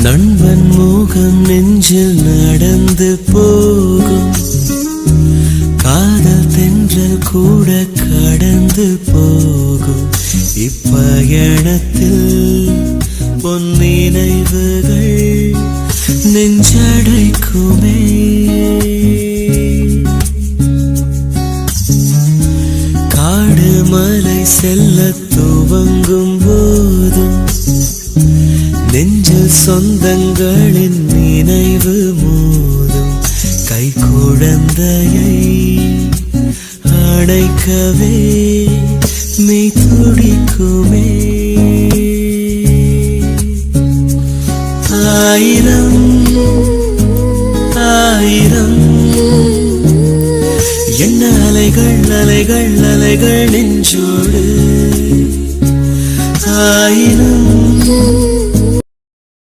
நண்பன் முகம் நெஞ்சில் நடந்து போகும், காதல் தென்றல் கூட கடந்து போகும். இப்பயணத்தில் பொன் நினைவுகள் நெஞ்சடைக்குமே. காடு மலை செல்ல துவங்கும் போதும் நெஞ்சில் சொந்தங்களின் நினைவு மோதும். கை குழந்தையை அணைக்கவே மெய் துடிக்குமே. ஆயிரம் ஆயிரம் என்ன அலைகள் அலைகள் அலைகள் நெஞ்சோடு. ஆயிரம்